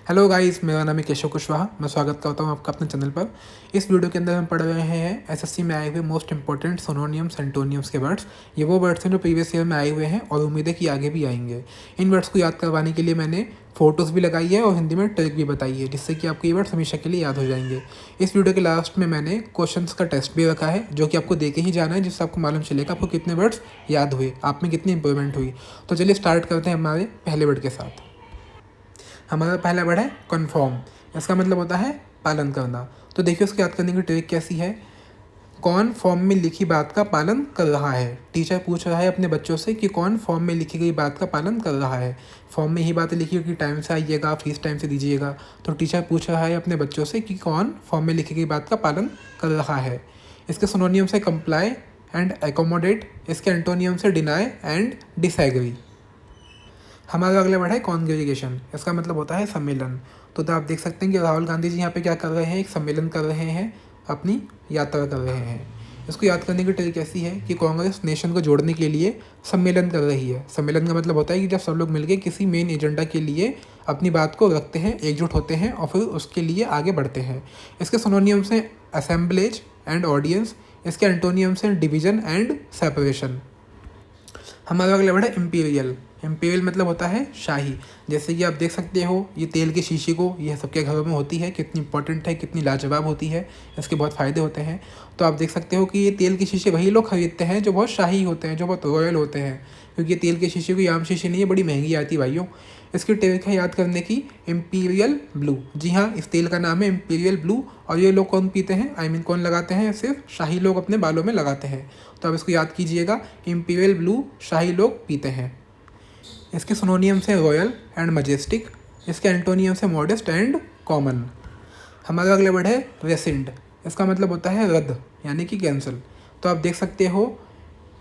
Hello guys, मेरा नाम है केशव कुशवाहा। मैं स्वागत करता हूं आपका अपने चैनल पर। इस वीडियो के अंदर हम पढ़ रहे हैं एसएससी में आए हुए मोस्ट इंपॉर्टेंट सिनोनिम्स एंटोनिम्स के वर्ड्स। ये वो वर्ड्स हैं जो प्रीवियस ईयर में आए हुए हैं और उम्मीद है कि आगे भी आएंगे। इन वर्ड्स को याद करवाने के लिए मैंने फोटोज़ भी लगाई है और हिंदी में ट्रिक भी बताई है, जिससे कि आपको ये वर्ड्स हमेशा के लिए याद हो जाएंगे। इस वीडियो के लास्ट में मैंने क्वेश्चंस का टेस्ट भी रखा है, जो कि आपको देके ही जाना है, जिससे आपको मालूम चलेगा आपको कितने वर्ड्स याद हुए, आप में कितनी इंप्रूवमेंट हुई। तो चलिए स्टार्ट करते हैं हमारे पहले वर्ड के साथ। हमारा पहला वर्ड है कन्फर्म। इसका मतलब होता है पालन करना। तो देखिए उसको याद करने की ट्रिक कैसी है। कौन फॉर्म में लिखी बात का पालन कर रहा है। टीचर पूछ रहा है अपने बच्चों से कि कौन फॉर्म में लिखी गई बात का पालन कर रहा है। फॉर्म में यही बात लिखी है कि टाइम से आइएगा, फीस टाइम से दीजिएगा। तो टीचर पूछ रहा है अपने बच्चों से कि कौन फॉर्म में लिखी गई बात का पालन कर रहा है। इसके सिनोनियम से कंप्लाई एंड एकोमोडेट। इसके एंटोनियम से डिनाई एंड डिसएग्री। हमारा अगला वर्ड है कॉन्ग्रेगेशन। इसका मतलब होता है सम्मेलन। तो आप देख सकते हैं कि राहुल गांधी जी यहाँ पे क्या कर रहे हैं, एक सम्मेलन कर रहे हैं, अपनी यात्रा कर रहे हैं। इसको याद करने की ट्रिक ऐसी है कि कांग्रेस नेशन को जोड़ने के लिए सम्मेलन कर रही है। सम्मेलन का मतलब होता है कि जब सब लोग मिलकर किसी मेन एजेंडा के लिए अपनी बात को रखते हैं, एकजुट होते हैं और फिर उसके लिए आगे बढ़ते हैं। इसके सिनोनियम्स हैं असेंबलेज एंड ऑडियंस। इसके एंटोनियम्स हैं डिवीजन एंड सेपरेशन। हमारा अगला वर्ड है इम्पीरियल। इम्पीरियल मतलब होता है शाही। जैसे कि आप देख सकते हो ये तेल की शीशी को, यह सबके घरों में होती है, कितनी इंपॉर्टेंट है, कितनी लाजवाब होती है, इसके बहुत फ़ायदे होते हैं। तो आप देख सकते हो कि ये तेल की शीशे वही लोग खरीदते हैं जो बहुत शाही होते हैं, जो बहुत रॉयल होते हैं, क्योंकि ये तेल की शीशे कोई आम शीशी नहीं है, बड़ी महंगी आती है भाइयों। इसकी ट्रिक है याद करने की इम्पीरियल ब्लू। जी हाँ, इस तेल का नाम है इम्पीरियल ब्लू। और ये लोग कौन पीते हैं, कौन लगाते हैं, सिर्फ शाही लोग अपने बालों में लगाते हैं। तो आप इसको याद कीजिएगा, इम्पीरियल ब्लू शाही लोग पीते हैं। इसके सिनोनियम से रॉयल एंड मजेस्टिक। इसके एंटोनियम से मॉडेस्ट एंड कॉमन। हमारा अगला वर्ड है रेसिंड। इसका मतलब होता है रद्द, यानी कि कैंसिल। तो आप देख सकते हो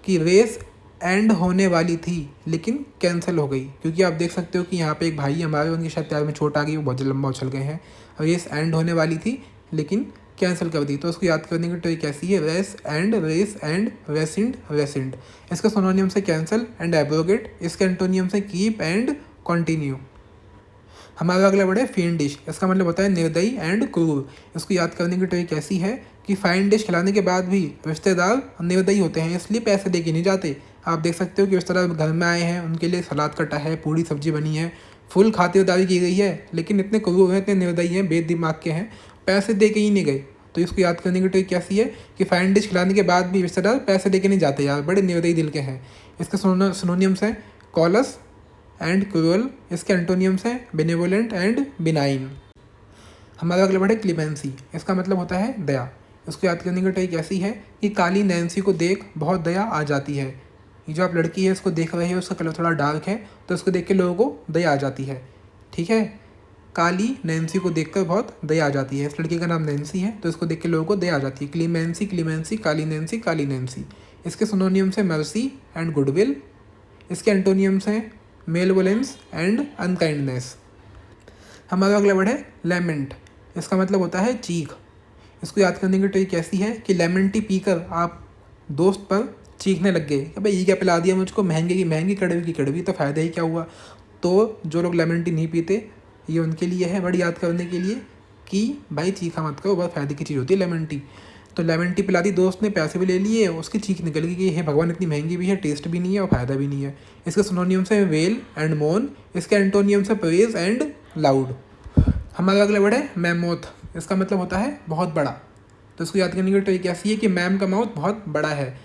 कि रेस एंड होने वाली थी लेकिन कैंसिल हो गई, क्योंकि आप देख सकते हो कि यहाँ पे एक भाई हमारे, उनकी शायद पैर में चोट आ गई, वो बहुत लंबा उछल गए हैं। रेस एंड होने वाली थी लेकिन कैंसिल कर दी। तो उसको याद करने की ट्रिक कैसी है, रेस एंड रेसिंड रेसिंड। इसका सिनोनियम से कैंसिल एंड एब्रोगेट। इसके एंटोनियम से कीप एंड कंटिन्यू। हमारा अगला वर्ड है फेन डिश। इसका मतलब होता है निर्दयी एंड क्रूर। इसको याद करने की ट्रिक कैसी है कि फाइन डिश खिलाने के बाद भी रिश्तेदार निर्दयी होते हैं, इसलिए पैसे दे के नहीं जाते। आप देख सकते हो कि रिश्तेदार घर में आए हैं, उनके लिए सलाद कटा है, पूरी सब्जी बनी है, फुल खातिरदारी की गई है, लेकिन इतने क्रूर हैं, इतने निर्दयी हैं, बेदिमाग के हैं, पैसे दे के ही नहीं गए। तो इसको याद करने की ट्रिक कैसी है कि फाइन डिश खिलाने के बाद भी रिश्तेदार पैसे दे के नहीं जाते यार, बड़े निर्दयी दिल के हैं। इसके सिनोनियम्स हैं कॉलस एंड क्रूअल। इसके एंटोनियम्स हैं बेनेवोलेंट एंड बिनाइन। हमारा अगला वर्ड है क्लीमेंसी। इसका मतलब होता है दया। इसको याद करने की ट्रिक ऐसी है कि काली नैन्सी को देख बहुत दया आ जाती है। ये जो आप लड़की है इसको देख रहे हो, उसका कलर थोड़ा डार्क है, तो इसको देख के लोगों को दया आ जाती है। ठीक है, काली नैन्सी को देखकर बहुत दया आ जाती है। इस लड़की का नाम नैन्सी है, तो इसको देख के लोगों को दया आ जाती है। क्लीमेंसी क्लीमेंसी, काली नैन्सी काली नैन्सी। इसके सिनोनियम्स हैं मर्सी एंड गुडविल। इसके एंटोनियम्स हैं मेलवोलेंस एंड अनकाइंडनेस। हमारा अगला वर्ड है लेमेंट। इसका मतलब होता है चीख। इसको याद करने की ट्रिक कैसी है कि लेमन टी पीकर आप दोस्त पर चीखने लग गए कि भाई ये क्या पिला दिया मुझको, महंगे की महंगी, कड़वी की कड़वी, तो फ़ायदा ही क्या हुआ। तो जो लोग लेमन टी नहीं पीते, ये उनके लिए है वर्ड याद करने के लिए कि भाई चीखा मत करो, बहुत फ़ायदे की चीज़ होती है लेमन टी। तो लेमन टी पिला दी दोस्त ने, पैसे भी ले लिए, उसकी चीख निकल गई कि हे भगवान, इतनी महंगी भी है, टेस्ट भी नहीं है और फ़ायदा भी नहीं है। इसके सिनोनियम से वेल एंड मोन। इसके एंटोनियम से प्रेज एंड लाउड। हमारा अगला वर्ड है मैमोथ। इसका मतलब होता है बहुत बड़ा। तो इसको याद करने की ट्रिक ऐसी है कि मैम का माउथ बहुत बड़ा है।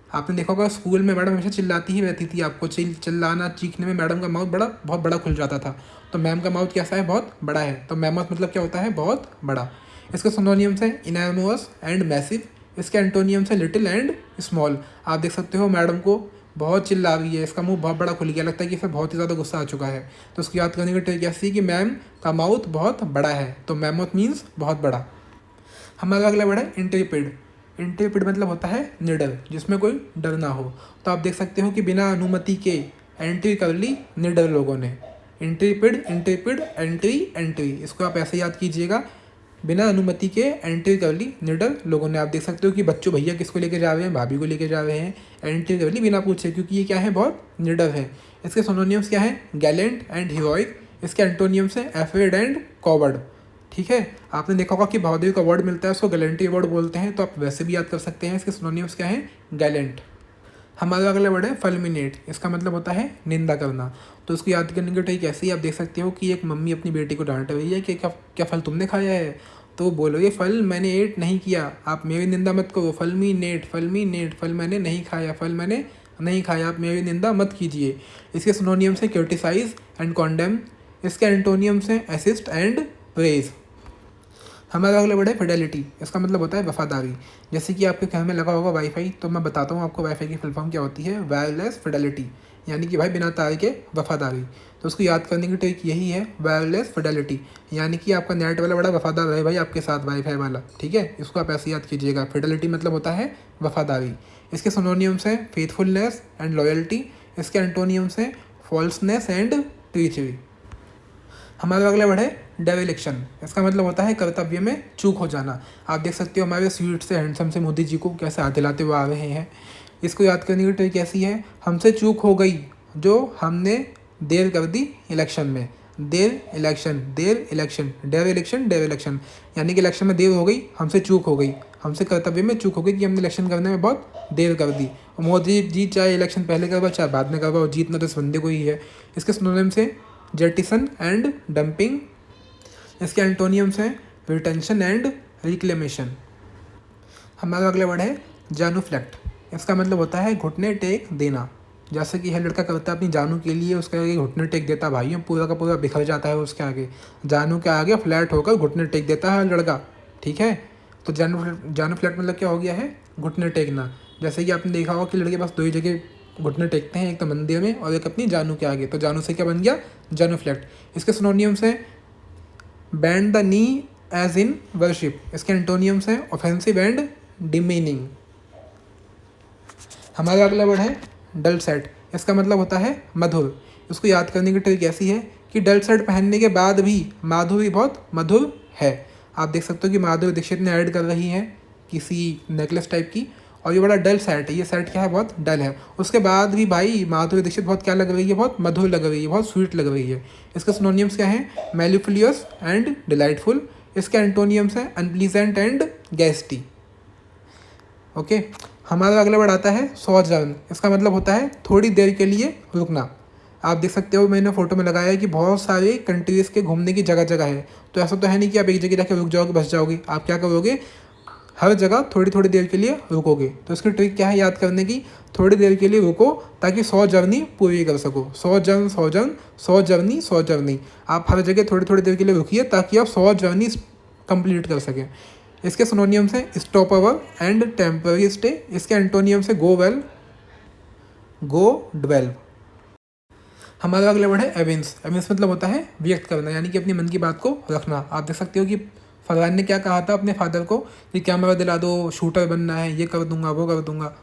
आपने देखा होगा स्कूल में मैडम हमेशा चिल्लाती ही रहती थी, आपको चिल्लाना चीखने में मैडम का माउथ बहुत बड़ा खुल जाता था। तो मैम का माउथ कैसा है, बहुत बड़ा है। तो मैमोथ मतलब क्या होता है, बहुत बड़ा। इसके सिनोनियम्स हैं इनॉर्मस एंड मैसिव। इसके एंटोनियम्स हैं लिटिल एंड स्मॉल। आप देख सकते हो मैडम को बहुत चिल्ला रही है, इसका मुंह बहुत बड़ा खुल गया, लगता है कि इसे बहुत ही ज़्यादा गुस्सा आ चुका है। तो उसको याद करने की ट्रिक ऐसी है कि मैम का माउथ बहुत बड़ा है। तो मैमोथ मीन्स बहुत बड़ा। हमारा अगला वर्ड है इंट्रेपिड। इंट्रेपिड मतलब होता है निडर, जिसमें कोई डर ना हो। तो आप देख सकते हो कि बिना अनुमति के एंट्री कर ली निडर लोगों ने। Intrepid Intrepid, entry entry. इसको आप ऐसे याद कीजिएगा, बिना अनुमति के एंट्री कर ली निडर लोगों ने। आप देख सकते हो कि बच्चों भैया किसको लेके जा रहे हैं, भाभी को लेके जा रहे हैं, एंट्री कर ली बिना पूछे, क्योंकि ये क्या है, बहुत निडर है। इसके सिनोनिम्स क्या है, गैलेंट एंड हीरोइक। इसके एंटोनियम्स हैं एफिड एंड कॉवर्ड। ठीक है, आपने देखा होगा कि बहादुरी का अवार्ड मिलता है उसको गैलेंट्री अवार्ड बोलते हैं, तो आप वैसे भी याद कर सकते हैं। इसके सिनोनिम्स क्या हैं? गैलेंट। हमारा अगला वर्ड है फल्मिनेट। इसका मतलब होता है निंदा करना। तो इसको याद करने की ट्रिक ऐसे ही आप देख सकते हो कि एक मम्मी अपनी बेटी को डांट रही है कि क्या क्या फल तुमने खाया है, तो बोलोगे फल मैंने एट नहीं किया, आप मेरी निंदा मत करो। फल मैंने नहीं खाया, फल मैंने नहीं खाया, आप मेरी निंदा मत कीजिए। इसके सिनोनियम्स हैं क्रिटिसाइज एंड कॉन्डेम। इसके एंटोनियम्स हैं असिस्ट एंड प्रेज। हमारा अगला वर्ड है फिडेलिटी। इसका मतलब होता है वफादारी। जैसे कि आपके घर में लगा होगा वाईफाई, तो मैं बताता हूँ आपको वाईफाई की फुल फॉर्म क्या होती है। वायरलेस फिडेलिटी, यानी कि भाई बिना तार के वफादारी। तो उसको याद करने की ट्रिक यही है, वायरलेस फिडेलिटी, यानी कि आपका नेट वाला बड़ा वफादार रहे भाई आपके साथ, वाईफाई वाला। ठीक है, इसको आप ऐसे याद कीजिएगा। फिडेलिटी मतलब होता है वफादारी। इसके सिनोनियम्स हैं फेथफुलनेस एंड लॉयल्टी। इसके एंटोनियम्स हैं फॉल्सनेस एंड ट्रीचरी। हमारा अगला वर्ड है डेविलेक्शन। इसका मतलब होता है कर्तव्य में चूक हो जाना। आप देख सकते हो हमारे स्वीट से हैंडसम से मोदी जी को कैसे हाथ दिलाते हुए आ रहे हैं। इसको याद करने की ट्रिक ऐसी है, हमसे चूक हो गई जो हमने देर कर दी इलेक्शन में। देर इलेक्शन, डेविलेक्शन, यानी कि इलेक्शन में देर हो गई, हमसे चूक हो गई, हमसे कर्तव्य में चूक हो गई कि हमने इलेक्शन करने में बहुत देर कर दी। मोदी जी चाहे इलेक्शन पहले करवाओ चाहे बाद में करवाओ, जीतना तो इस बंदे को ही है। इसके सिनोनिम्स से जेटिसन एंड डंपिंग। इसके एंटोनियम्स हैं रिटेंशन एंड रिक्लेमेशन। हमारा अगला वर्ड है जानूफ्लेक्ट। इसका मतलब होता है घुटने टेक देना। जैसे कि यह लड़का करता है अपनी जानू के लिए, उसके आगे घुटने टेक देता, भाई पूरा का पूरा बिखर जाता है उसके आगे, जानू के आगे फ्लैट होकर घुटने टेक देता है लड़का। ठीक है, तो जानूफ्लेक्ट मतलब क्या हो गया है? घुटने टेकना। जैसे कि आपने देखा होगा कि लड़के बस दो ही जगह घुटने टेकते हैं, एक तो मंदिर में और एक अपनी जानू के आगे, तो जानू से क्या बन गया? जानूफ्लेक्ट। इसके सिनोनियम्स हैं बैंड द नी एज इन वर्शिप। इसके एंटोनियम्स हैं ऑफेंसिव एंड डिमीनिंग। हमारा अगला वर्ड है डल सेट। इसका मतलब होता है मधुर। इसको याद करने की ट्रिक ऐसी है कि डल सेट पहनने के बाद भी माधुरी बहुत मधुर है। आप देख सकते हो कि माधुरी दीक्षित ने ऐड कर रही है किसी नेकलेस टाइप की, और ये बड़ा डल सेट है। ये सेट क्या है? बहुत डल है। उसके बाद भी भाई माधुरी दीक्षित बहुत क्या लग रही है? बहुत मधुर लग रही है, बहुत स्वीट लग रही है। इसके सिनोनियम्स क्या हैं? मेलिफिलियस एंड डिलाइटफुल। इसके एंटोनियम्स हैं अनप्लीजेंट एंड गैस्टी। ओके, हमारा अगला वर्ड आता है सॉजर्न। इसका मतलब होता है थोड़ी देर के लिए रुकना। आप देख सकते हो मैंने फोटो में लगाया है कि बहुत सारे कंट्रीज़ के घूमने की जगह जगह है, तो ऐसा तो है नहीं कि आप एक जगह जाके रुक जाओगे बस जाओगे। आप क्या करोगे? हर जगह थोड़ी थोड़ी देर के लिए रुकोगे। तो इसकी ट्रिक क्या है याद करने की? थोड़ी देर के लिए रुको ताकि 100 जर्नी पूरी कर सको। 100 जर्नी। आप हर जगह थोड़ी थोड़ी देर के लिए रुकिए ताकि आप 100 जर्नी कंप्लीट कर सकें। इसके सिनोनियम्स हैं stop over and temporary stay. इसके एंटोनियम्स हैं गो वेल, गो डवेल। हमारा अगला वर्ड है एविंस। एविंस मतलब होता है व्यक्त करना, यानी कि अपनी मन की बात को रखना। आप देख सकते हो कि फरहान ने क्या कहा था अपने फादर को कि कैमरा दिला दो, शूटर बनना है, ये कर दूंगा वो कर दूंगा।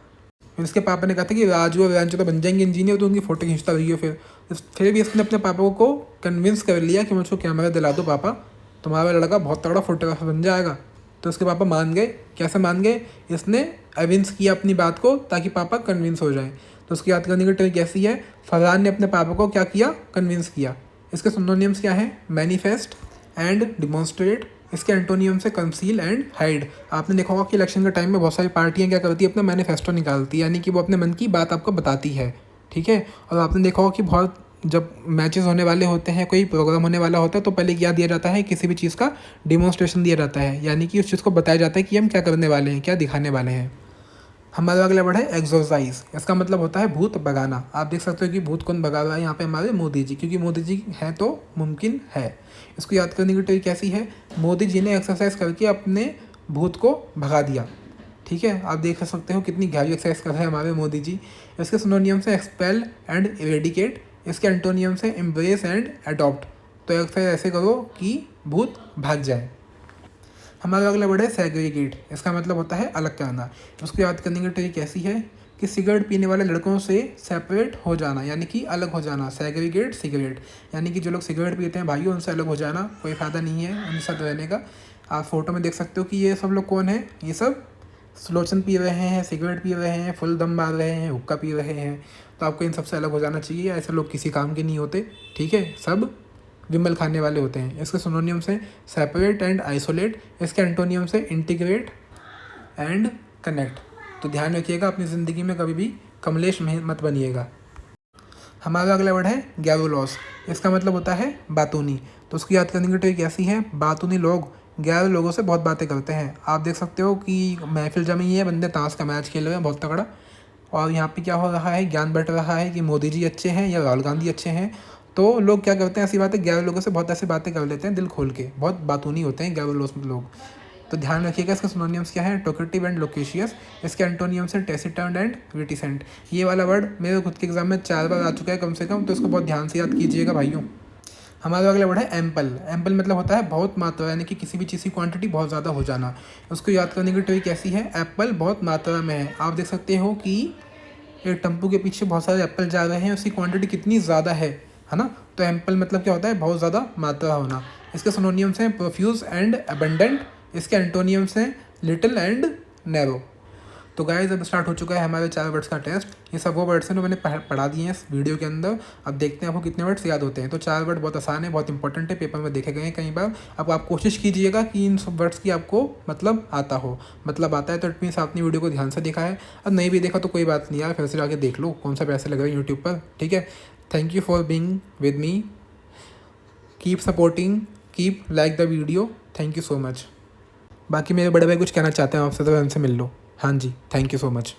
इसके पापा ने कहा था कि राजू और रांचो तो बन जाएंगे इंजीनियर, तो उनकी फ़ोटो खींचता रहिए। फिर भी इसने अपने पापा को कन्विंस कर लिया कि मुझको कैमरा दिला दो पापा, तुम्हारा लड़का बहुत तगड़ा फोटोग्राफर बन जाएगा। तो उसके पापा मान गए। कैसे मान गए? इसने एविंस किया अपनी बात को ताकि पापा कन्विंस हो जाएं। तो उसकी याद करने की ट्रिक ऐसी है, फरहान ने अपने पापा को क्या किया? कन्विंस किया। इसके सिनोनिम्स क्या हैं? Manifest and demonstrate. इसके एंटोनियम से कंसील एंड हाइड। आपने देखा होगा कि इलेक्शन के टाइम में बहुत सारी पार्टियां क्या करती है? अपना मैनिफेस्टो निकालती है, यानी कि वो अपने मन की बात आपको बताती है। ठीक है, और आपने देखा होगा कि बहुत जब मैचेस होने वाले होते हैं, कोई प्रोग्राम होने वाला होता है, तो पहले क्या दिया जाता है? किसी भी चीज़ का डिमॉन्स्ट्रेशन दिया जाता है, यानी कि उस चीज़ को बताया जाता है कि हम क्या करने वाले हैं, क्या दिखाने वाले हैं। हमारा अगला वर्ड है एक्सोरसाइज। इसका मतलब होता है भूत भगाना। आप देख सकते हो कि भूत कौन भगा रहा है यहाँ पे? हमारे मोदी जी, क्योंकि मोदी जी हैं तो मुमकिन है। इसको याद करने की ट्रिक कैसी है? मोदी जी ने एक्सरसाइज करके अपने भूत को भगा दिया। ठीक है, आप देख सकते हो कितनी गहरी एक्सरसाइज कर रहे हैं हमारे मोदी जी। इसके सिनोनियम से एक्सपेल एंड इरेडिकेट। इसके एंटोनियम से एम्ब्रेस एंड अडॉप्ट। तो एक्सरसाइज ऐसे करो कि भूत भाग जाए। हमारा अगला वर्ड है सेग्रीगेट। इसका मतलब होता है अलग करना। उसको याद करने की ट्रिक ऐसी है कि सिगरेट पीने वाले लड़कों से सेपरेट हो जाना, यानी कि अलग हो जाना। सेग्रीगेट सिगरेट, यानी कि जो लोग सिगरेट पीते हैं भाइयों, उनसे अलग हो जाना, कोई फ़ायदा नहीं है उनके साथ रहने का। आप फोटो में देख सकते हो कि ये सब लोग कौन है? ये सब स्लोचन पी रहे हैं, सिगरेट पी रहे हैं, फुल दम मार रहे हैं, हुक्का पी रहे हैं। तो आपको इन सबसे अलग हो जाना चाहिए। ऐसे लोग किसी काम के नहीं होते। ठीक है, सब विमल खाने वाले होते हैं। इसके सिनोनिम्स हैं सेपरेट एंड आइसोलेट, इसके एंटोनियम्स हैं इंटीग्रेट एंड कनेक्ट। तो ध्यान रखिएगा, अपनी ज़िंदगी में कभी भी कमलेश मत बनिएगा। हमारा अगला वर्ड है गैरोलॉस। इसका मतलब होता है बातूनी। तो उसकी याद करने की ट्रिक ऐसी है, बातूनी लोग 11 लोगों से बहुत बातें करते हैं। आप देख सकते हो कि महफिल जमी है, बंदे ताश का मैच खेल रहे हैं बहुत तगड़ा, और यहाँ पे क्या हो रहा है, ज्ञान बंट रहा है कि मोदी जी अच्छे हैं या राहुल गांधी अच्छे हैं। तो लोग क्या करते हैं, ऐसी बातें 11 लोगों से बहुत ऐसी बातें कर लेते हैं दिल खोल के, बहुत बातूनी होते हैं 11 लोग। तो ध्यान रखिएगा, इसके सिनोनिम्स क्या है, टॉकेटिव एंड लोकेशियस। इसके एंटोनियम्स है टेसिटर्न एंड रिटिसेंट। ये वाला वर्ड मेरे खुद के एग्जाम में 4 बार आ चुका है कम से कम, तो इसको बहुत ध्यान से याद कीजिएगा भाइयों। हमारा अगला वर्ड है एम्पल। एम्पल मतलब होता है बहुत मात्रा, यानी कि किसी भी चीज़ की क्वांटिटी बहुत ज़्यादा हो जाना। उसको याद करने की ट्रिक कैसी है, एप्पल बहुत मात्रा में है। आप देख सकते हो कि एक टेम्पो के पीछे बहुत सारे एप्पल जा रहे हैं, उसकी क्वांटिटी कितनी ज़्यादा है ना। तो एम्पल मतलब क्या होता है, बहुत ज़्यादा मात्रा होना। इसके सिनोनिम्स हैं प्रोफ्यूज एंड अबंडेंट। इसके एंटोनियम्स हैं लिटिल एंड नैरो। तो गाइस अब स्टार्ट हो चुका है हमारे 4 वर्ड्स का टेस्ट। ये सब वो वर्ड्स हैं जो मैंने पढ़ा दिए हैं इस वीडियो के अंदर। अब देखते हैं आपको कितने वर्ड्स याद होते हैं। तो 4 वर्ड बहुत आसान है, बहुत इंपॉर्टेंट है, पेपर में देखे गए हैं कई बार। अब आप कोशिश कीजिएगा कि इन सब वर्ड्स की आपको मतलब आता हो। मतलब आता है तो इट मीन्स आपने वीडियो को ध्यान से देखा है। अब नहीं भी देखा तो कोई बात नहीं यार, फिर से जाके देख लो, कौन सा पैसे लग रहे हैं यूट्यूब पर, ठीक है। Thank you for being with me, keep supporting, keep like the video, thank you so much. बाकी मेरे बड़े भाई कुछ कहना चाहते हैं आपसे तो उनसे मिल लो। हाँ जी, थैंक यू सो मच।